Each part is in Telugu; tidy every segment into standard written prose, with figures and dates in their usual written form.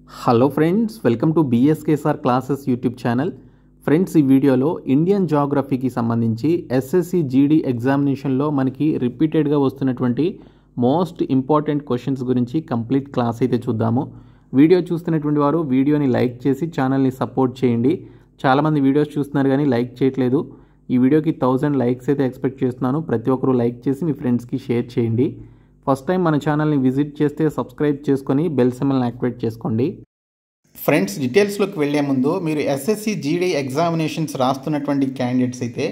Hello friends, welcome to BSKSR classes YouTube channel. Friends, ఈ వీడియోలో ఇండియన్ జాగ్రఫీకి సంబంధించి ఎస్ఎస్సి జీడీ ఎగ్జామినేషన్లో మనకి రిపీటెడ్గా వస్తున్నటువంటి మోస్ట్ ఇంపార్టెంట్ క్వశ్చన్స్ గురించి కంప్లీట్ క్లాస్ అయితే చూద్దాము. వీడియో చూస్తున్నటువంటి వారు వీడియోని లైక్ చేసి ఛానల్ని సపోర్ట్ చేయండి. చాలామంది వీడియోస్ చూస్తున్నారు కానీ లైక్ చేయట్లేదు. ఈ వీడియోకి 1000 లైక్స్ అయితే ఎక్స్పెక్ట్ చేస్తున్నాను. ప్రతి ఒక్కరూ లైక్ చేసి మీ ఫ్రెండ్స్కి షేర్ చేయండి. ఫస్ట్ టైం మన ఛానల్ని విజిట్ చేస్తే సబ్స్క్రైబ్ చేసుకొని బెల్ సింబల్ని యాక్టివేట్ చేసుకోండి. ఫ్రెండ్స్, డీటెయిల్స్లోకి వెళ్లే ముందు మీరు ఎస్ఎస్సి జీడీ ఎగ్జామినేషన్స్ రాస్తున్నటువంటి క్యాండిడేట్స్ అయితే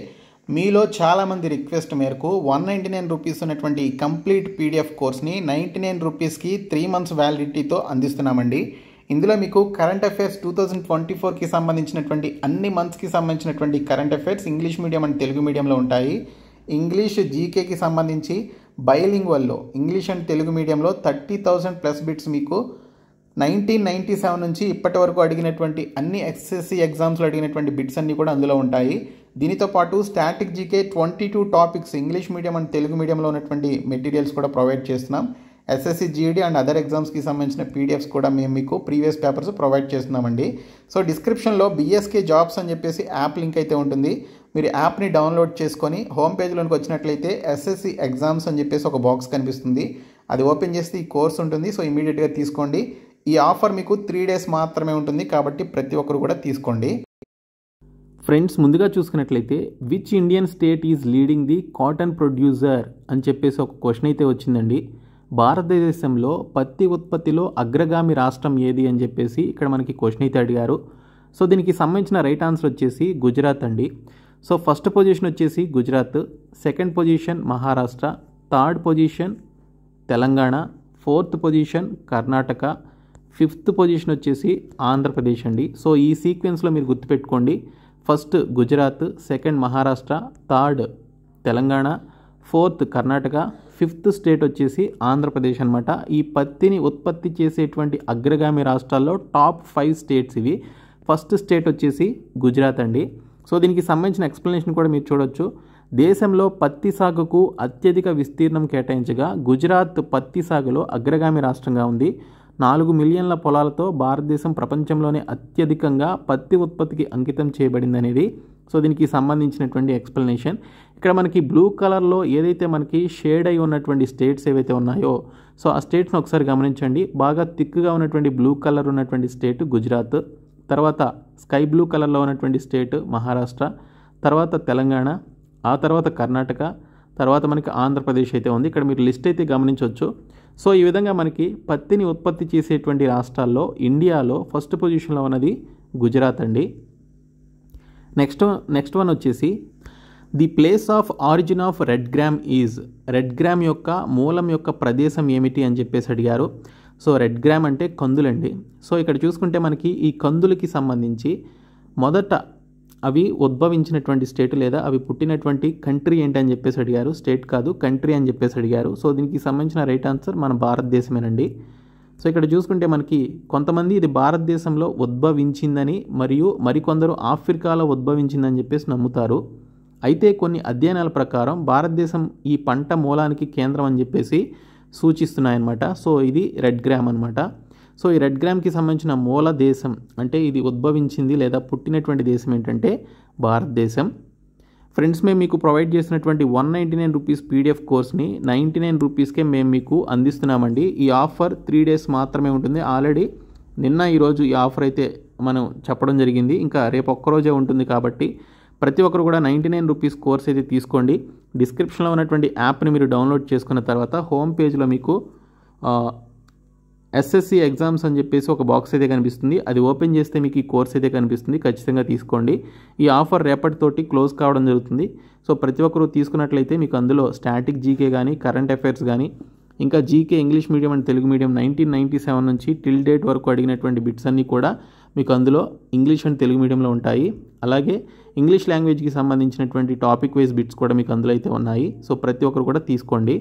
మీలో చాలామంది రిక్వెస్ట్ మేరకు 199 రూపీస్ ఉన్నటువంటి కంప్లీట్ పీడిఎఫ్ కోర్స్ని 99 రూపీస్కి 3 months వ్యాలిడిటీతో అందిస్తున్నామండి. ఇందులో మీకు కరెంట్ అఫైర్స్ 2024కి సంబంధించినటువంటి అన్ని మంత్స్కి సంబంధించినటువంటి current affairs English medium and Telugu మీడియంలో ఉంటాయి. ఇంగ్లీష్ జీకేకి సంబంధించి బైలింగ్వల్లో ఇంగ్లీష్ అండ్ తెలుగు మీడియంలో 30,000+ బిట్స్ మీకు 1997 నుంచి ఇప్పటి వరకు అడిగినటువంటి అన్ని ఎస్ఎస్సి ఎగ్జామ్స్లో అడిగినటువంటి బిట్స్ అన్నీ కూడా అందులో ఉంటాయి. దీనితో పాటు static GK 22 topics English medium and Telugu మీడియంలో ఉన్నటువంటి మెటీరియల్స్ కూడా ప్రొవైడ్ చేస్తున్నాం. ఎస్ఎస్సి జీడీ అండ్ అదర్ ఎగ్జామ్స్కి సంబంధించిన పీడిఎఫ్స్ కూడా మేము మీకు ప్రీవియస్ పేపర్స్ ప్రొవైడ్ చేస్తున్నామండి. సో డిస్క్రిప్షన్లో బిఎస్కే జాబ్స్ అని చెప్పేసి యాప్ లింక్ అయితే ఉంటుంది. మీరు యాప్ని డౌన్లోడ్ చేసుకొని హోమ్ పేజ్లోకి వచ్చినట్లయితే ఎస్ఎస్సి ఎగ్జామ్స్ అని చెప్పేసి ఒక బాక్స్ కనిపిస్తుంది. అది ఓపెన్ చేస్తే ఈ కోర్స్ ఉంటుంది. సో ఇమీడియట్గా తీసుకోండి. ఈ ఆఫర్ మీకు 3 days మాత్రమే ఉంటుంది కాబట్టి ప్రతి ఒక్కరు కూడా తీసుకోండి. ఫ్రెండ్స్, ముందుగా చూసుకున్నట్లయితే which Indian state is leading the cotton producer అని చెప్పేసి ఒక క్వశ్చన్ అయితే వచ్చిందండి. భారతదేశంలో పత్తి ఉత్పత్తిలో అగ్రగామి రాష్ట్రం ఏది అని చెప్పేసి ఇక్కడ మనకి క్వశ్చన్ అయితే అడిగారు. సో దీనికి సంబంధించిన రైట్ ఆన్సర్ వచ్చేసి గుజరాత్ అండి. సో ఫస్ట్ పొజిషన్ వచ్చేసి Gujarat, second position Maharashtra, third position Telangana, fourth position Karnataka, fifth position వచ్చేసి ఆంధ్రప్రదేశ్ అండి. సో ఈ సీక్వెన్స్లో మీరు గుర్తుపెట్టుకోండి. First Gujarat, second Maharashtra, third Telangana, fourth Karnataka, fifth state వచ్చేసి ఆంధ్రప్రదేశ్ అనమాట. ఈ పత్తిని ఉత్పత్తి చేసేటువంటి అగ్రగామి రాష్ట్రాల్లో టాప్ 5 స్టేట్స్ ఇవి. ఫస్ట్ స్టేట్ వచ్చేసి గుజరాత్ అండి. సో దీనికి సంబంధించిన ఎక్స్ప్లెనేషన్ కూడా మీరు చూడొచ్చు. దేశంలో పత్తి సాగుకు అత్యధిక విస్తీర్ణం కేటాయించగా గుజరాత్ పత్తి సాగులో అగ్రగామి రాష్ట్రంగా ఉంది. 4 మిలియన్ల పొలాలతో భారతదేశం ప్రపంచంలోనే అత్యధికంగా పత్తి ఉత్పత్తికి అంకితం చేయబడింది అనేది సో దీనికి సంబంధించినటువంటి ఎక్స్ప్లెనేషన్. ఇక్కడ మనకి బ్లూ కలర్లో ఏదైతే మనకి షేడ్ అయి ఉన్నటువంటి స్టేట్స్ ఏవైతే ఉన్నాయో సో ఆ స్టేట్స్ని ఒకసారి గమనించండి. బాగా థిక్గా ఉన్నటువంటి బ్లూ కలర్ ఉన్నటువంటి స్టేట్ గుజరాత్, తర్వాత స్కై బ్లూ కలర్లో ఉన్నటువంటి స్టేట్ మహారాష్ట్ర, తర్వాత తెలంగాణ, ఆ తర్వాత కర్ణాటక, తర్వాత మనకి ఆంధ్రప్రదేశ్ అయితే ఉంది. ఇక్కడ మీరు లిస్ట్ అయితే గమనించవచ్చు. సో ఈ విధంగా మనకి పత్తిని ఉత్పత్తి చేసేటువంటి రాష్ట్రాల్లో ఇండియాలో ఫస్ట్ పొజిషన్లో ఉన్నది గుజరాత్ అండి. నెక్స్ట్ వన్ వచ్చేసి the place of origin of red gram is, red gram యొక్క మూలం యొక్క ప్రదేశం ఏమిటి అని చెప్పేసి అడిగారు. సో రెడ్ గ్రామ్ అంటే కందులండి. సో ఇక్కడ చూసుకుంటే మనకి ఈ కందులకి సంబంధించి మొదట అవి ఉద్భవించినటువంటి స్టేట్ లేదా అవి పుట్టినటువంటి కంట్రీ ఏంటి అని చెప్పేసి అడిగారు. స్టేట్ కాదు, కంట్రీ అని చెప్పేసి అడిగారు. సో దీనికి సంబంధించిన రైట్ ఆన్సర్ మన భారతదేశమేనండి. సో ఇక్కడ చూసుకుంటే మనకి కొంతమంది ఇది భారతదేశంలో ఉద్భవించిందని మరియు మరికొందరు ఆఫ్రికాలో ఉద్భవించిందని చెప్పేసి నమ్ముతారు. అయితే కొన్ని అధ్యయనాల ప్రకారం భారతదేశం ఈ పంట మూలానికి కేంద్రం అని చెప్పేసి సూచిస్తున్నాయన్నమాట. సో ఇది రెడ్ గ్రామ్ అనమాట. సో ఈ రెడ్ గ్రామ్కి సంబంధించిన మూల దేశం అంటే ఇది ఉద్భవించింది లేదా పుట్టినటువంటి దేశం ఏంటంటే భారతదేశం. ఫ్రెండ్స్, మేము మీకు ప్రొవైడ్ చేసినటువంటి 199 రూపీస్ పీడిఎఫ్ కోర్స్ని 99 రూపీస్కే మేము మీకు అందిస్తున్నామండి. ఈ ఆఫర్ 3 days మాత్రమే ఉంటుంది. ఆల్రెడీ నిన్న ఈరోజు ఈ ఆఫర్ అయితే మనం చెప్పడం జరిగింది. ఇంకా రేపు ఒక్కరోజే ఉంటుంది కాబట్టి ప్రతి ఒక్కరు కూడా 99 రూపీస్ కోర్స్ అయితే తీసుకోండి. డిస్క్రిప్షన్లో ఉన్నటువంటి యాప్ని మీరు డౌన్లోడ్ చేసుకున్న తర్వాత హోమ్ పేజ్లో మీకు ఎస్ఎస్సి ఎగ్జామ్స్ అని చెప్పేసి ఒక బాక్స్ అయితే కనిపిస్తుంది. అది ఓపెన్ చేస్తే మీకు ఈ కోర్స్ అయితే కనిపిస్తుంది. ఖచ్చితంగా తీసుకోండి. ఈ ఆఫర్ రేపటితోటి క్లోజ్ కావడం జరుగుతుంది. సో ప్రతి ఒక్కరూ తీసుకున్నట్లయితే మీకు అందులో స్టాటిక్ జీకే కానీ కరెంట్ అఫైర్స్ కానీ ఇంకా GK English medium and Telugu medium 1997 నుంచి టిల్ డేట్ వరకు అడిగినటువంటి బిట్స్ అన్నీ కూడా మీకు అందులో ఇంగ్లీష్ అండ్ తెలుగు మీడియంలో ఉంటాయి. అలాగే ఇంగ్లీష్ లాంగ్వేజ్కి సంబంధించినటువంటి టాపిక్ వైజ్ బిట్స్ కూడా మీకు అందులో అయితే ఉన్నాయి. సో ప్రతి ఒక్కరు కూడా తీసుకోండి.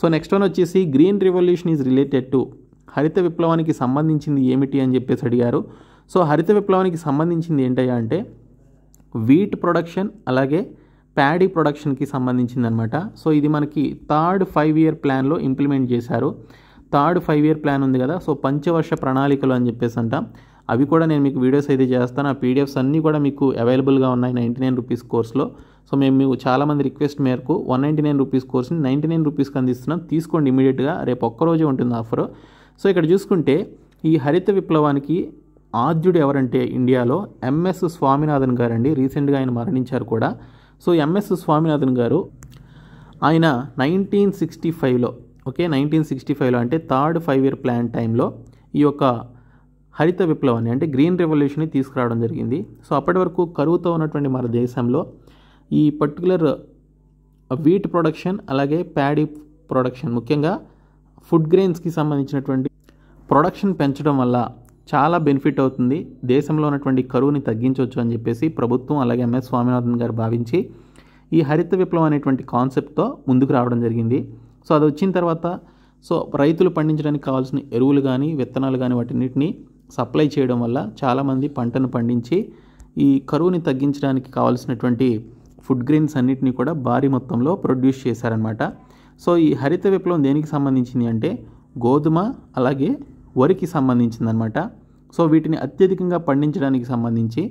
సో నెక్స్ట్ వన్ వచ్చేసి green revolution is related to, హరిత విప్లవానికి సంబంధించింది ఏమిటి అని చెప్పేసి అడిగారు. సో హరిత విప్లవానికి సంబంధించింది ఏంటయ్యా అంటే వీట్ ప్రొడక్షన్ అలాగే ప్యాడీ ప్రొడక్షన్కి సంబంధించింది అనమాట. సో ఇది మనకి థర్డ్ 5-year ప్లాన్లో ఇంప్లిమెంట్ చేశారు. థర్డ్ 5 ఇయర్ ప్లాన్ ఉంది కదా, సో పంచవర్ష ప్రణాళికలు అని చెప్పేసి అంటాం. అవి కూడా నేను మీకు వీడియోస్ అయితే చేస్తాను. ఆ పీడిఎఫ్స్ అన్నీ కూడా మీకు అవైలబుల్గా ఉన్నాయి 99 రూపీస్ కోర్స్లో. సో మేము చాలామంది రిక్వెస్ట్ మేరకు 199 రూపీస్ కోర్స్ని 99 రూపీస్కి అందిస్తున్నాం. తీసుకోండి ఇమీడియట్గా, రేపు ఒక్కరోజే ఉంటుంది ఆఫర్. సో ఇక్కడ చూసుకుంటే ఈ హరిత విప్లవానికి ఆద్యుడు ఎవరంటే ఇండియాలో ఎంఎస్ స్వామినాథన్ గారు అండి. రీసెంట్గా ఆయన మరణించారు కూడా. సో ఎంఎస్ స్వామినాథన్ గారు ఆయన 1965లో 1965లో అంటే థర్డ్ 5 ఇయర్ ప్లాన్ టైంలో ఈ యొక్క హరిత విప్లవాన్ని అంటే గ్రీన్ రెవల్యూషన్ని తీసుకురావడం జరిగింది. సో అప్పటి వరకు కరువుతో ఉన్నటువంటి మన దేశంలో ఈ పర్టికులర్ వీట్ ప్రొడక్షన్ అలాగే ప్యాడీ ప్రొడక్షన్, ముఖ్యంగా ఫుడ్ గ్రెయిన్స్కి సంబంధించినటువంటి ప్రొడక్షన్ పెంచడం వల్ల చాలా బెనిఫిట్ అవుతుంది, దేశంలో ఉన్నటువంటి కరువుని తగ్గించవచ్చు అని చెప్పేసి ప్రభుత్వం అలాగే ఎంఎస్ స్వామినాథన్ గారు భావించి ఈ హరిత విప్లవం అనేటువంటి కాన్సెప్ట్తో ముందుకు రావడం జరిగింది. సో అది వచ్చిన తర్వాత సో రైతులు పండించడానికి కావాల్సిన ఎరువులు కానీ విత్తనాలు కానీ వాటిన్నిటిని సప్లై చేయడం వల్ల చాలామంది పంటను పండించి ఈ కరువుని తగ్గించడానికి కావాల్సినటువంటి ఫుడ్ గ్రెయిన్స్ అన్నిటినీ కూడా భారీ మొత్తంలో ప్రొడ్యూస్ చేశారనమాట. సో ఈ హరిత విప్లవం దేనికి సంబంధించింది అంటే గోధుమ అలాగే వరికి సంబంధించిందనమాట. సో వీటిని అత్యధికంగా పండించడానికి సంబంధించి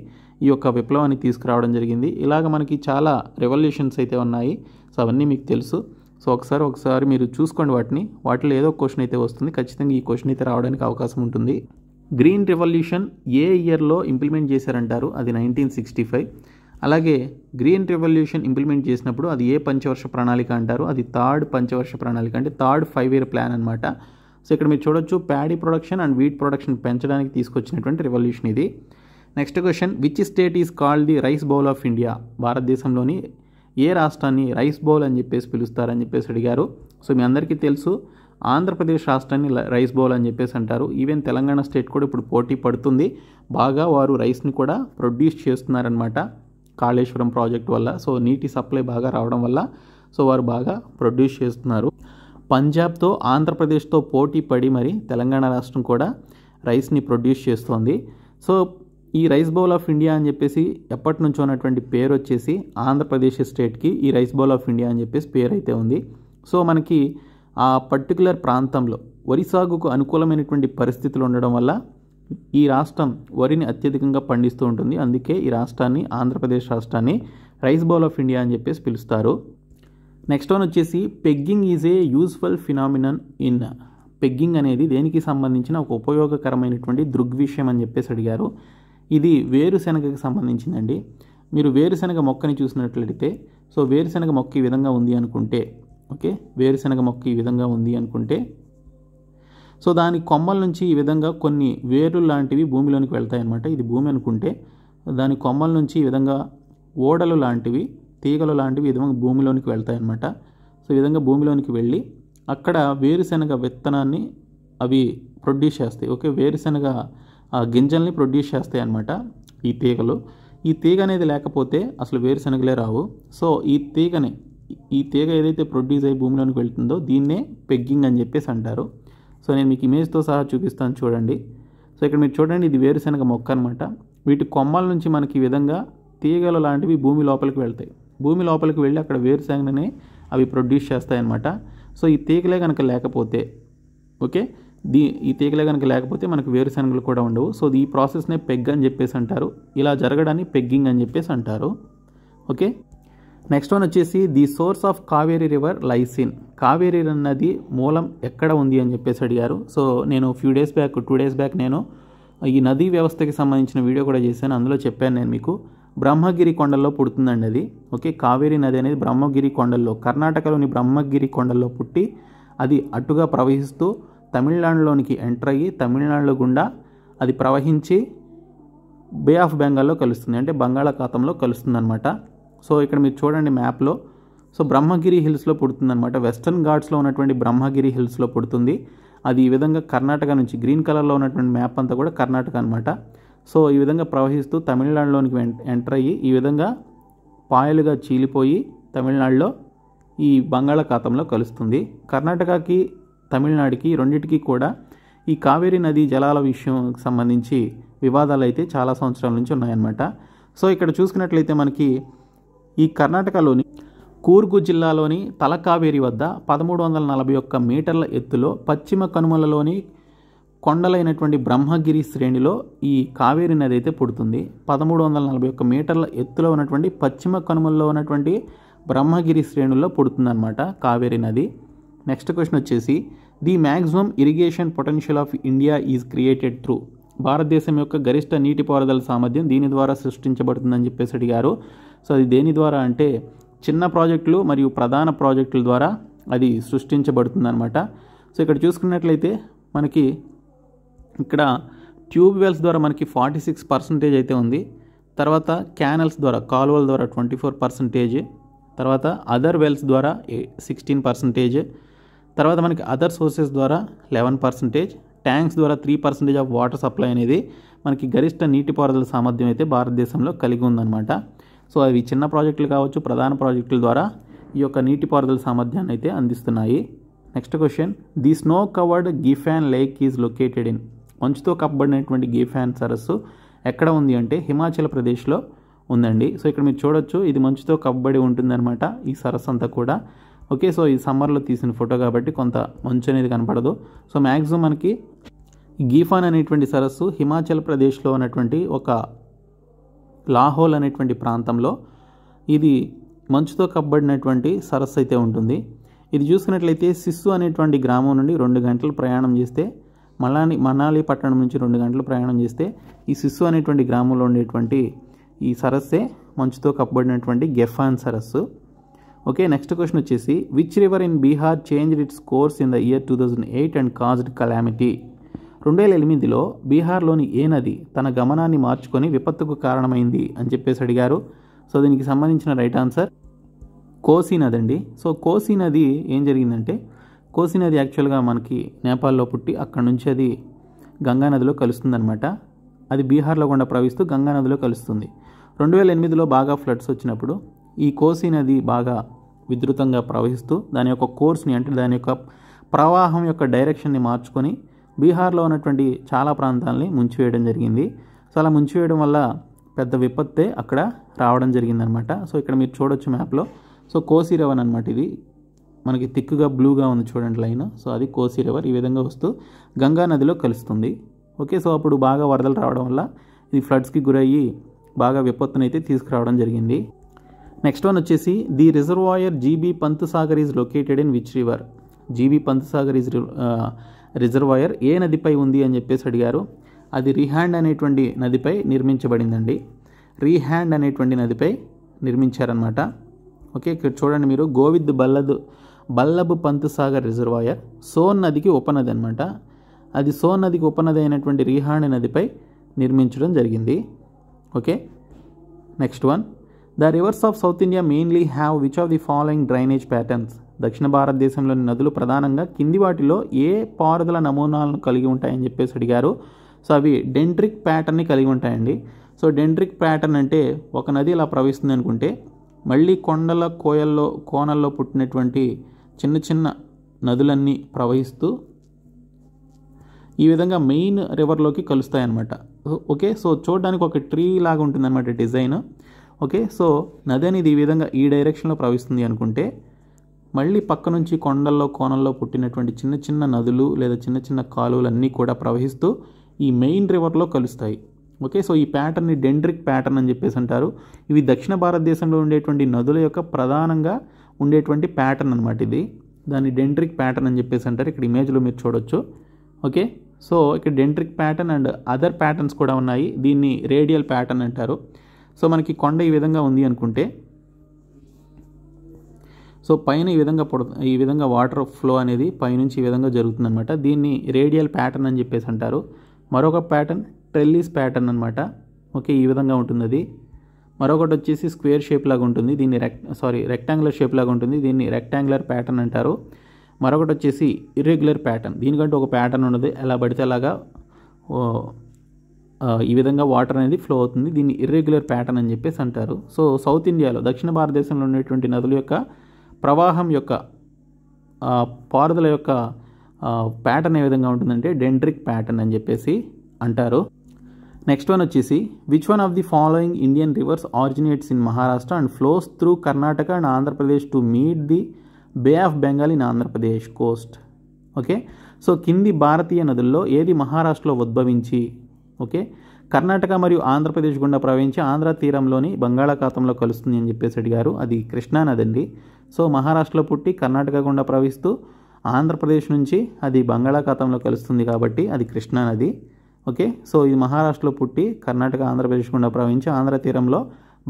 ఈ యొక్క విప్లవాన్ని తీసుకురావడం జరిగింది. ఇలాగ మనకి చాలా రెవల్యూషన్స్ అయితే ఉన్నాయి. సో అవన్నీ మీకు తెలుసు. సో ఒకసారి మీరు చూసుకోండి వాటిలో ఏదో క్వశ్చన్ అయితే వస్తుంది. ఖచ్చితంగా ఈ క్వశ్చన్ అయితే రావడానికి అవకాశం ఉంటుంది. గ్రీన్ రెవల్యూషన్ ఏ ఇయర్లో ఇంప్లిమెంట్ చేశారంటారు? అది 1965. అలాగే గ్రీన్ రెవల్యూషన్ ఇంప్లిమెంట్ చేసినప్పుడు అది ఏ పంచవర్ష ప్రణాళిక అంటారు? అది థర్డ్ పంచవర్ష ప్రణాళిక, అంటే థర్డ్ 5 ఇయర్ ప్లాన్ అనమాట. సో ఇక్కడ మీరు చూడొచ్చు paddy production and wheat production పెంచడానికి తీసుకొచ్చినటువంటి రెవల్యూషన్ ఇది. Next question, which state is called the rice bowl of India? భారతదేశంలోని ఏ రాష్ట్రాన్ని రైస్ బౌల్ అని చెప్పేసి పిలుస్తారని చెప్పేసి అడిగారు. సో మీ అందరికీ తెలుసు ఆంధ్రప్రదేశ్ రాష్ట్రాన్ని రైస్ బౌల్ అని చెప్పేసి అంటారు. ఈవెన్ తెలంగాణ స్టేట్ కూడా ఇప్పుడు పోటీ పడుతుంది, బాగా వారు రైస్ని కూడా ప్రొడ్యూస్ చేస్తున్నారనమాట కాళేశ్వరం ప్రాజెక్ట్ వల్ల. సో నీటి సప్లై బాగా రావడం వల్ల సో వారు బాగా ప్రొడ్యూస్ చేస్తున్నారు. పంజాబ్తో ఆంధ్రప్రదేశ్తో పోటీ పడి మరి తెలంగాణ రాష్ట్రం కూడా రైస్ని ప్రొడ్యూస్ చేస్తోంది. సో ఈ రైస్ బౌల్ ఆఫ్ ఇండియా అని చెప్పేసి ఎప్పటి నుంచో ఉన్నటువంటి పేరు వచ్చేసి ఆంధ్రప్రదేశ్ స్టేట్కి ఈ రైస్ బౌల్ ఆఫ్ ఇండియా అని చెప్పేసి పేరు అయితే ఉంది. సో మనకి ఆ పర్టికులర్ ప్రాంతంలో వరి సాగుకు అనుకూలమైనటువంటి పరిస్థితులు ఉండడం వల్ల ఈ రాష్ట్రం వరిని అత్యధికంగా పండిస్తూ ఉంటుంది. అందుకే ఈ రాష్ట్రాన్ని ఆంధ్రప్రదేశ్ రాష్ట్రాన్ని రైస్ బౌల్ ఆఫ్ ఇండియా అని చెప్పేసి పిలుస్తారు. నెక్స్ట్ వన్ వచ్చేసి pegging is a useful phenomenon in. Pegging అనేది దేనికి సంబంధించిన ఒక ఉపయోగకరమైనటువంటి దృగ్విషయం అని చెప్పేసి అడిగారు. ఇది వేరుశెనగకి సంబంధించిందండి. మీరు వేరుశెనగ మొక్కని చూసినట్లయితే సో వేరుశెనగ మొక్క ఈ విధంగా ఉంది అనుకుంటే వేరుశెనగ మొక్క ఈ విధంగా ఉంది అనుకుంటే సో దాని కొమ్మల నుంచి ఈ విధంగా కొన్ని వేర్లు లాంటివి భూమిలోనికి వెళ్తాయి అన్నమాట. ఇది భూమి అనుకుంటే దాని కొమ్మల నుంచి ఈ విధంగా ఓడలు లాంటివి తీగలు లాంటివి ఈ విధంగా భూమిలోనికి వెళ్తాయి అన్నమాట. సో ఈ విధంగా భూమిలోనికి వెళ్ళి అక్కడ వేరుశెనగ విత్తనాన్ని అవి ప్రొడ్యూస్ చేస్తాయి. వేరుశెనగ గింజల్ని ప్రొడ్యూస్ చేస్తాయి అన్నమాట ఈ తీగలు. ఈ తీగ అనేది లేకపోతే అసలు వేరుశెనగలే రావు. సో ఈ తీగ ఏదైతే ప్రొడ్యూస్ అయ్యి భూమిలోనికి వెళ్తుందో దీన్నే పెగ్గింగ్ అని చెప్పేసి అంటారు. సో నేను మీకు ఇమేజ్తో సహా చూపిస్తాను చూడండి. సో ఇక్కడ మీరు చూడండి, ఇది వేరుశెనగ మొక్క అనమాట. వీటి కొమ్మల నుంచి మనకి ఈ విధంగా తీగలు లాంటివి భూమి లోపలికి వెళ్తాయి. భూమి లోపలికి వెళ్ళి అక్కడ వేరుశెనగనే అవి ప్రొడ్యూస్ చేస్తాయి అన్నమాట. సో ఈ తీగలే కనుక లేకపోతే ఈ తీగలే కనుక లేకపోతే మనకు వేరుశెనగలు కూడా ఉండవు. సో ఈ ప్రాసెస్నే పెగ్ అని చెప్పేసి అంటారు. ఇలా జరగడాన్ని పెగ్గింగ్ అని చెప్పేసి అంటారు. నెక్స్ట్ వన్ వచ్చేసి the source of Kaveri river lies in. Kaveri నది మూలం ఎక్కడ ఉంది అని చెప్పేసి అడిగారు. సో నేను 2 డేస్ బ్యాక్ నేను ఈ నదీ వ్యవస్థకి సంబంధించిన వీడియో కూడా చేశాను. అందులో చెప్పాను నేను మీకు బ్రహ్మగిరి కొండల్లో పుడుతుందండి అది. కావేరీ నది అనేది బ్రహ్మగిరి కొండల్లో, కర్ణాటకలోని బ్రహ్మగిరి కొండల్లో పుట్టి అది అటుగా ప్రవహిస్తూ తమిళనాడులోనికి ఎంటర్ అయ్యి తమిళనాడులో గుండా అది ప్రవహించి బే ఆఫ్ బెంగాల్లో కలుస్తుంది, అంటే బంగాళాఖాతంలో కలుస్తుంది అనమాట. సో ఇక్కడ మీరు చూడండి మ్యాప్లో, సో బ్రహ్మగిరి హిల్స్లో పుడుతుంది అనమాట. వెస్టర్న్ ఘాట్స్లో ఉన్నటువంటి బ్రహ్మగిరి హిల్స్లో పుడుతుంది. అది ఈ విధంగా కర్ణాటక నుంచి గ్రీన్ కలర్లో ఉన్నటువంటి మ్యాప్ అంతా కూడా కర్ణాటక అనమాట. సో ఈ విధంగా ప్రవహిస్తూ తమిళనాడులోనికి ఎంటర్ అయ్యి ఈ విధంగా పాయలుగా చీలిపోయి తమిళనాడులో ఈ బంగాళాఖాతంలో కలుస్తుంది. కర్ణాటకకి తమిళనాడుకి రెండింటికి కూడా ఈ కావేరీ నదీ జలాల విషయం సంబంధించి వివాదాలు అయితే చాలా సంవత్సరాల నుంచి ఉన్నాయన్నమాట. సో ఇక్కడ చూసుకున్నట్లయితే మనకి ఈ కర్ణాటకలోని కూర్గు జిల్లాలోని తలకావేరి వద్ద 1341 మీటర్ల ఎత్తులో పశ్చిమ కనుమలలోని కొండలైనటువంటి బ్రహ్మగిరి శ్రేణిలో ఈ కావేరి నది అయితే పుడుతుంది. 1341 మీటర్ల ఎత్తులో ఉన్నటువంటి పశ్చిమ కనుమల్లో ఉన్నటువంటి బ్రహ్మగిరి శ్రేణుల్లో పుడుతుందన్నమాట కావేరి నది. నెక్స్ట్ క్వశ్చన్ వచ్చేసి the maximum irrigation potential of India is created through. భారతదేశం యొక్క గరిష్ట నీటిపారుదల సామర్థ్యం దీని ద్వారా సృష్టించబడుతుందని చెప్పేసి అడిగారు. సో అది దేని ద్వారా అంటే చిన్న ప్రాజెక్టులు మరియు ప్రధాన ప్రాజెక్టుల ద్వారా అది సృష్టించబడుతుందన్నమాట. సో ఇక్కడ చూసుకున్నట్లయితే మనకి ఇక్కడ ట్యూబ్ వెల్స్ ద్వారా మనకి 46% అయితే ఉంది. తర్వాత క్యానల్స్ ద్వారా కాలువల ద్వారా 24%, తర్వాత అదర్ వెల్స్ ద్వారా 16%, తర్వాత మనకి అదర్ సోర్సెస్ ద్వారా 11%, ట్యాంక్స్ ద్వారా 3% ఆఫ్ వాటర్ సప్లై అనేది మనకి గరిష్ట నీటిపారుదల సామర్థ్యం అయితే భారతదేశంలో కలిగి ఉందన్నమాట. సో అవి చిన్న ప్రాజెక్టులు కావచ్చు, ప్రధాన ప్రాజెక్టుల ద్వారా ఈ యొక్క నీటిపారుదల సామర్థ్యాన్ని అయితే అందిస్తున్నాయి. Next question the snow covered Gephan lake is located in. మంచుతో కప్పబడినటువంటి గిఫాన్ సరస్సు ఎక్కడ ఉంది అంటే హిమాచల్ ప్రదేశ్లో ఉందండి. సో ఇక్కడ మీరు చూడొచ్చు ఇది మంచుతో కప్పబడి ఉంటుందన్నమాట ఈ సరస్సు అంతా కూడా. ఓకే, సో ఈ సమ్మర్లో తీసిన ఫోటో కాబట్టి కొంత మంచు అనేది కనపడదు. సో మ్యాక్సిమం మనకి గిఫాన్ అనేటువంటి సరస్సు హిమాచల్ ప్రదేశ్లో ఉన్నటువంటి ఒక లాహోల్ అనేటువంటి ప్రాంతంలో ఇది మంచుతో కప్పబడినటువంటి సరస్సు అయితే ఉంటుంది. ఇది చూసుకున్నట్లయితే సిస్సు అనేటువంటి గ్రామం నుండి 2 గంటలు ప్రయాణం చేస్తే మనాలి పట్టణం నుంచి 2 గంటలు ప్రయాణం చేస్తే ఈ సిస్సు అనేటువంటి గ్రామంలో ఉండేటువంటి ఈ సరస్సే మంచుతో కప్పబడినటువంటి గిఫాన్ సరస్సు. ఓకే, నెక్స్ట్ క్వశ్చన్ వచ్చేసి which river in Bihar changed its course in the year 2008 and caused calamity. 2008లో బీహార్లోని ఏ నది తన గమనాన్ని మార్చుకొని విపత్తుకు కారణమైంది అని చెప్పేసి అడిగారు. సో దీనికి సంబంధించిన రైట్ ఆన్సర్ కోసీ నది అండి. సో కోసీ నది ఏం జరిగిందంటే కోసీ నది యాక్చువల్గా మనకి నేపాల్లో పుట్టి అక్కడ నుంచి అది గంగా నదిలో కలుస్తుందన్నమాట. అది బీహార్లో గుండా ప్రవహిస్తూ గంగా నదిలో కలుస్తుంది. 2008లో బాగా ఫ్లడ్స్ వచ్చినప్పుడు ఈ కోసీ నది బాగా విస్తృతంగా ప్రవహిస్తూ దాని యొక్క కోర్స్ని అంటే దాని యొక్క ప్రవాహం యొక్క డైరెక్షన్ని మార్చుకొని బీహార్లో ఉన్నటువంటి చాలా ప్రాంతాలని ముంచివేయడం జరిగింది. సో అలా ముంచివేయడం వల్ల పెద్ద విపత్తే అక్కడ రావడం జరిగిందనమాట. సో ఇక్కడ మీరు చూడొచ్చు మ్యాప్లో. సో కోసీ రివర్ అనమాట, ఇది మనకి థిక్గా బ్లూగా ఉంది చూడండి లైన్. సో అది కోసీ రివర్ ఈ విధంగా వస్తూ గంగా నదిలో కలుస్తుంది. ఓకే, సో అప్పుడు బాగా వరదలు రావడం వల్ల ఇది ఫ్లడ్స్కి గురయ్యి బాగా విపత్తునైతే తీసుకురావడం జరిగింది. నెక్స్ట్ వన్ వచ్చేసి the reservoir GB Pant Sagar is located in which river. GB Pant Sagar is reservoir ఏ నదిపై ఉంది అని చెప్పేసి అడిగారు. అది రిహాండ్ అనేటువంటి నదిపై నిర్మించబడిందండి. రిహాండ్ అనేటువంటి నదిపై నిర్మించారనమాట. ఓకే, ఇక్కడ చూడండి మీరు గోవింద్ బల్లభ్ పంత్సాగర్ రిజర్వాయర్ సోన్ నదికి ఉపనది అనమాట. అది సోన్ నదికి ఉపనది అయినటువంటి రిహాండ్ నదిపై నిర్మించడం జరిగింది. Okay, next one the reverse of south India mainly have which of the following drainage patterns. దక్షిణ భారతదేశంలోని నదులు ప్రధానంగా కింది వాటిలో ఏ పారుదల నమూనాలను కలిగి ఉంటాయని చెప్పేసి అడిగారు. సో అవి డెంట్రిక్ ప్యాటర్న్ని కలిగి ఉంటాయండి. సో డెంట్రిక్ ప్యాటర్న్ అంటే ఒక నది ఇలా ప్రవహిస్తుంది అనుకుంటే మళ్ళీ కొండల కోనల్లో పుట్టినటువంటి చిన్న చిన్న నదులన్నీ ప్రవహిస్తూ ఈ విధంగా మెయిన్ రివర్లోకి కలుస్తాయన్నమాట. ఓకే, సో చూడడానికి ఒక ట్రీ లాగా ఉంటుందన్నమాట డిజైన్. ఓకే, సో నది అనేది ఈ విధంగా ఈ డైరెక్షన్లో ప్రవహిస్తుంది అనుకుంటే మళ్ళీ పక్క నుంచి కోనల్లో పుట్టినటువంటి చిన్న చిన్న నదులు లేదా చిన్న చిన్న కాలువలన్నీ కూడా ప్రవహిస్తూ ఈ మెయిన్ రివర్లో కలుస్తాయి. ఓకే, సో ఈ ప్యాటర్న్ని డెంట్రిక్ ప్యాటర్న్ అని చెప్పేసి అంటారు. ఇవి దక్షిణ భారతదేశంలో ఉండేటువంటి నదుల యొక్క ప్రధానంగా ఉండేటువంటి ప్యాటర్న్ అనమాట. ఇది దాన్ని డెంట్రిక్ ప్యాటర్న్ అని చెప్పేసి అంటారు. ఇక్కడ ఇమేజ్లో మీరు చూడొచ్చు. ఓకే, సో ఇక్కడ డెంట్రిక్ ప్యాటర్న్ అండ్ అదర్ ప్యాటర్న్స్ కూడా ఉన్నాయి. దీన్ని రేడియల్ ప్యాటర్న్ అంటారు. సో మనకి కొండ ఈ విధంగా ఉంది అనుకుంటే సో పైన ఈ విధంగా వాటర్ ఫ్లో అనేది పైనుంచి ఈ విధంగా జరుగుతుందన్నమాట. దీన్ని రేడియల్ ప్యాటర్న్ అని చెప్పేసి అంటారు. మరొక ప్యాటర్న్ ట్రెల్లిస్ ప్యాటర్న్ అనమాట. ఓకే, ఈ విధంగా ఉంటుంది అది. మరొకటి వచ్చేసి స్క్వేర్ షేప్ లాగా ఉంటుంది, దీన్ని రెక్టాంగులర్ షేప్ లాగా ఉంటుంది, దీన్ని రెక్టాంగులర్ ప్యాటర్న్ అంటారు. మరొకటి వచ్చేసి ఇర్రెగ్యులర్ ప్యాటర్న్, దీనికంటే ఒక ప్యాటర్న్ ఉండదు, ఎలా పడితే అలాగా ఈ విధంగా వాటర్ అనేది ఫ్లో అవుతుంది, దీన్ని ఇర్రెగ్యులర్ ప్యాటర్న్ అని చెప్పేసి అంటారు. సో సౌత్ ఇండియాలో దక్షిణ భారతదేశంలో ఉండేటువంటి నదుల యొక్క ప్రవాహం యొక్క పారుదల యొక్క ప్యాటర్న్ ఏ విధంగా ఉంటుందంటే డెంట్రిక్ ప్యాటర్న్ అని చెప్పేసి అంటారు. నెక్స్ట్ వన్ వచ్చేసి which one of the following Indian reverse originates in Maharashtra and flows through Karnataka and Andhra Pradesh to meet the bay of Bengal in Andhra Pradesh Coast. Okay, so కింది భారతీయ నదుల్లో ఏది మహారాష్ట్రలో ఉద్భవించి ఓకే కర్ణాటక మరియు ఆంధ్రప్రదేశ్ గుండా ప్రవహించి ఆంధ్ర తీరంలోని బంగాళాఖాతంలో కలుస్తుంది అని చెప్పేసి అడిగారు. అది కృష్ణా నది అండి. సో మహారాష్ట్రలో పుట్టి కర్ణాటక గుండా ప్రవహిస్తూ ఆంధ్రప్రదేశ్ నుంచి అది బంగాళాఖాతంలో కలుస్తుంది కాబట్టి అది కృష్ణా నది. ఓకే, సో ఇది మహారాష్ట్రలో పుట్టి కర్ణాటక ఆంధ్రప్రదేశ్ గుండా ప్రవహించి ఆంధ్ర తీరంలో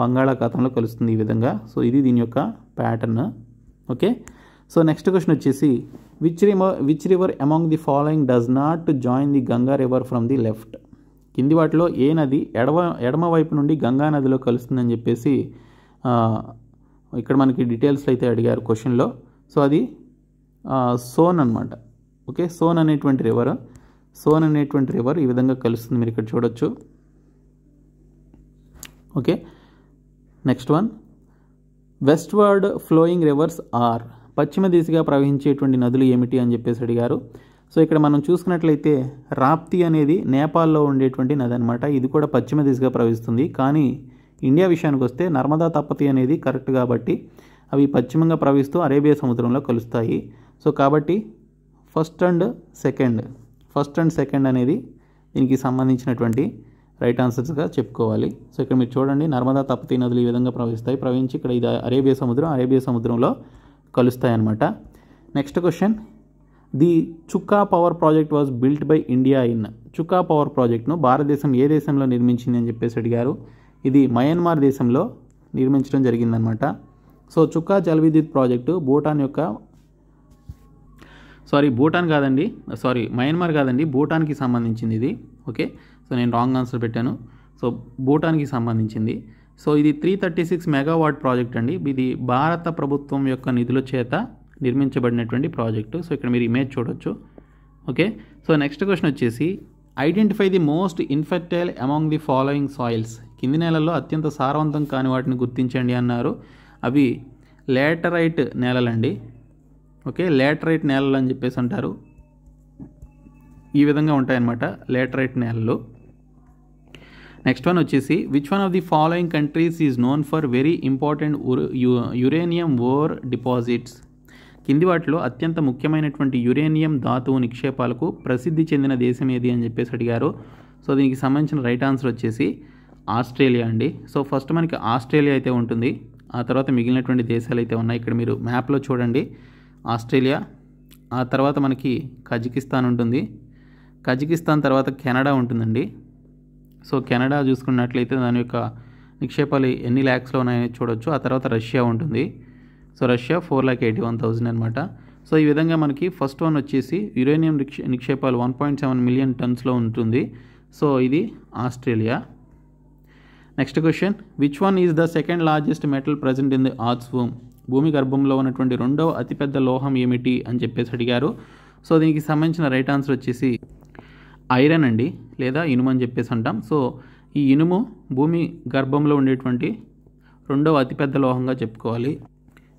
బంగాళాఖాతంలో కలుస్తుంది ఈ విధంగా. సో ఇది దీని యొక్క pattern. Okay, so next question వచ్చేసి which river among the following does not join the Ganga river from the left. కింది వాటిలో ఏ నది ఎడమ వైపు నుండి గంగా నదిలో కలుస్తుందని చెప్పేసి ఇక్కడ మనకి డీటెయిల్స్ అయితే అడిగారు క్వశ్చన్లో. సో అది సోన్ అనమాట. ఓకే, సోన్ అనేటువంటి రివర్ ఈ విధంగా కలుస్తుంది, మీరు ఇక్కడ చూడొచ్చు. Okay, next one westward flowing rivers are. పశ్చిమ దిశగా ప్రవహించేటువంటి నదులు ఏమిటి అని చెప్పేసి అడిగారు. సో ఇక్కడ మనం చూసుకున్నట్లయితే రాప్తి అనేది నేపాల్లో ఉండేటువంటి నది అనమాట. ఇది కూడా పశ్చిమ దిశగా ప్రవహిస్తుంది. కానీ ఇండియా విషయానికి వస్తే నర్మదా తపతి అనేది కరెక్ట్ కాబట్టి అవి పశ్చిమంగా ప్రవహిస్తూ అరేబియా సముద్రంలో కలుస్తాయి. సో కాబట్టి ఫస్ట్ అండ్ సెకండ్ అనేది దీనికి సంబంధించినటువంటి రైట్ ఆన్సర్స్గా చెప్పుకోవాలి. సో ఇక్కడ మీరు చూడండి, నర్మదా తపతి నదులు ఈ విధంగా ప్రవహించి ఇక్కడ ఇది అరేబియా సముద్రంలో కలుస్తాయి అన్నమాట. Next question, the Chukka power project was built by India in. Chukka power ప్రాజెక్ట్ను భారతదేశం ఏ దేశంలో నిర్మించింది అని చెప్పేసి అడిగారు. ఇది మయన్మార్ దేశంలో నిర్మించడం జరిగిందనమాట. సో చుక్కా జలవిద్యుత్ ప్రాజెక్టు మయన్మార్ కాదండి, భూటాన్కి సంబంధించింది ఇది. ఓకే, సో నేను రాంగ్ ఆన్సర్ పెట్టాను. సో భూటాన్కి సంబంధించింది. సో ఇది 336 మెగావాట్ ప్రాజెక్ట్ అండి. ఇది భారత ప్రభుత్వం యొక్క నిధుల చేత నిర్మించబడినటువంటి ప్రాజెక్టు. సో ఇక్కడ మీరు ఇమేజ్ చూడొచ్చు. ఓకే, సో నెక్స్ట్ క్వశ్చన్ వచ్చేసి identify the most infertile among the following soils. కింది నేలల్లో అత్యంత సారవంతం కాని వాటిని గుర్తించండి అన్నారు. అవి లేటరైట్ నేలలండి. ఓకే, లేటరైట్ నేలలు అని చెప్పేసి అంటారు. ఈ విధంగా ఉంటాయన్నమాట లేటరైట్ నేలలు. నెక్స్ట్ వన్ వచ్చేసి which one of the following countries is known for very important uranium ore deposits. కింది వాటిలో అత్యంత ముఖ్యమైనటువంటి యురేనియం ధాతువు నిక్షేపాలకు ప్రసిద్ధి చెందిన దేశం ఏది అని చెప్పేసి అడిగారు. సో దీనికి సంబంధించిన రైట్ ఆన్సర్ వచ్చేసి ఆస్ట్రేలియా అండి. సో ఫస్ట్ మనకి ఆస్ట్రేలియా అయితే ఉంటుంది, ఆ తర్వాత మిగిలినటువంటి దేశాలు అయితే ఉన్నాయి. ఇక్కడ మీరు మ్యాప్లో చూడండి, ఆస్ట్రేలియా, ఆ తర్వాత మనకి కజకిస్తాన్ ఉంటుంది, కజకిస్తాన్ తర్వాత కెనడా ఉంటుందండి. సో కెనడా చూసుకున్నట్లయితే దాని యొక్క నిక్షేపాలు ఎన్ని ల్యాక్స్లో ఉన్నాయని చూడొచ్చు. ఆ తర్వాత రష్యా ఉంటుంది. సో రష్యా 4,81,000 అనమాట. సో ఈ విధంగా మనకి ఫస్ట్ వన్ వచ్చేసి యురేనియం నిక్షేపాలు 1.7 మిలియన్ టన్స్లో ఉంటుంది. సో ఇది Australia. Next question, which one is the second largest metal present in the earth's womb. భూమి గర్భంలో ఉన్నటువంటి రెండవ అతిపెద్ద లోహం ఏమిటి అని చెప్పేసి అడిగారు. సో దీనికి సంబంధించిన రైట్ ఆన్సర్ వచ్చేసి ఐరన్ అండి, లేదా ఇనుము అని చెప్పేసి అంటాం. సో ఈ ఇనుము భూమి గర్భంలో ఉండేటువంటి రెండవ అతిపెద్ద లోహంగా చెప్పుకోవాలి.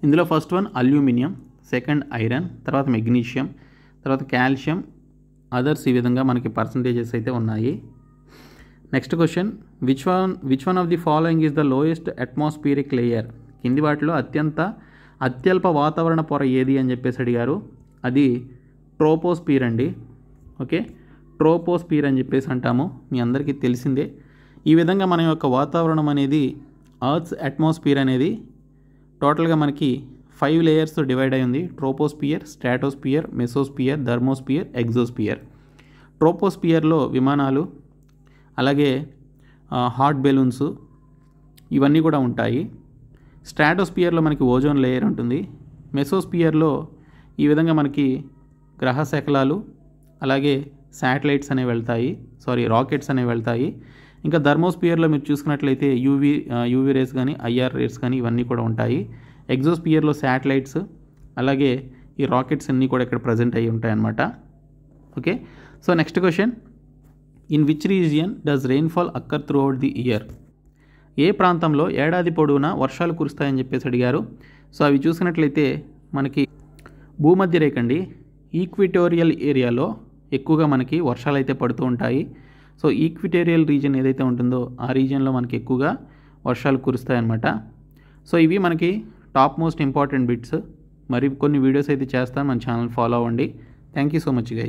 ఇందులో first one aluminium, second iron, తర్వాత మెగ్నీషియం, తర్వాత కాల్షియం, అదర్స్ ఈ విధంగా మనకి పర్సంటేజెస్ అయితే ఉన్నాయి. Next question, which one of the following is the lowest atmospheric layer. కింది వాటిలో అత్యల్ప వాతావరణ పొర ఏది అని చెప్పేసి అడిగారు. అది ట్రోపోస్పియర్ అండి. ఓకే, ట్రోపోస్పియర్ అని చెప్పేసి అంటాము, మీ అందరికీ తెలిసిందే. ఈ విధంగా మన యొక్క వాతావరణం అనేది అర్త్స్ అట్మాస్ఫియర్ అనేది టోటల్గా మనకి 5 లేయర్స్ డివైడ్ అయి ఉంది. Troposphere, stratosphere, mesosphere, thermosphere, exosphere. ట్రోపోస్పియర్లో విమానాలు, అలాగే హాట్ బెలూన్స్ ఇవన్నీ కూడా ఉంటాయి. స్ట్రాటోస్పియర్లో మనకి ఓజోన్ లేయర్ ఉంటుంది. మెసోస్పియర్లో ఈ విధంగా మనకి గ్రహ శకలాలు, అలాగే శాటిలైట్స్ అనేవి రాకెట్స్ అనేవి వెళ్తాయి. ఇంకా థర్మోస్పియర్లో మీరు చూసుకున్నట్లయితే యూవీ రేస్ కానీ ఐఆర్ రేస్ కానీ ఇవన్నీ కూడా ఉంటాయి. ఎగ్జోస్పియర్లో శాటిలైట్స్, అలాగే ఈ రాకెట్స్ అన్నీ కూడా ఇక్కడ ప్రజెంట్ అయ్యి ఉంటాయి అన్నమాట. Okay, so next question, in which region does rainfall occur throughout the year. ఏ ప్రాంతంలో ఏడాది పొడవునా వర్షాలు కురుస్తాయని చెప్పేసి అడిగారు. సో అవి చూసినట్లయితే మనకి భూమధ్య రేఖ అండి, ఈక్విటోరియల్ ఏరియాలో ఎక్కువగా మనకి వర్షాలు అయితే పడుతూ ఉంటాయి. సో ఈక్విటోరియల్ రీజియన్ ఏదైతే ఉంటుందో ఆ రీజియన్లో మనకి ఎక్కువగా వర్షాలు కురుస్తాయన్నమాట. సో ఇవి మనకి టాప్ మోస్ట్ ఇంపార్టెంట్ బిట్స్. మరి కొన్ని వీడియోస్ అయితే చేస్తాను, మన ఛానల్ ఫాలో అవ్వండి. Thank you so much guys.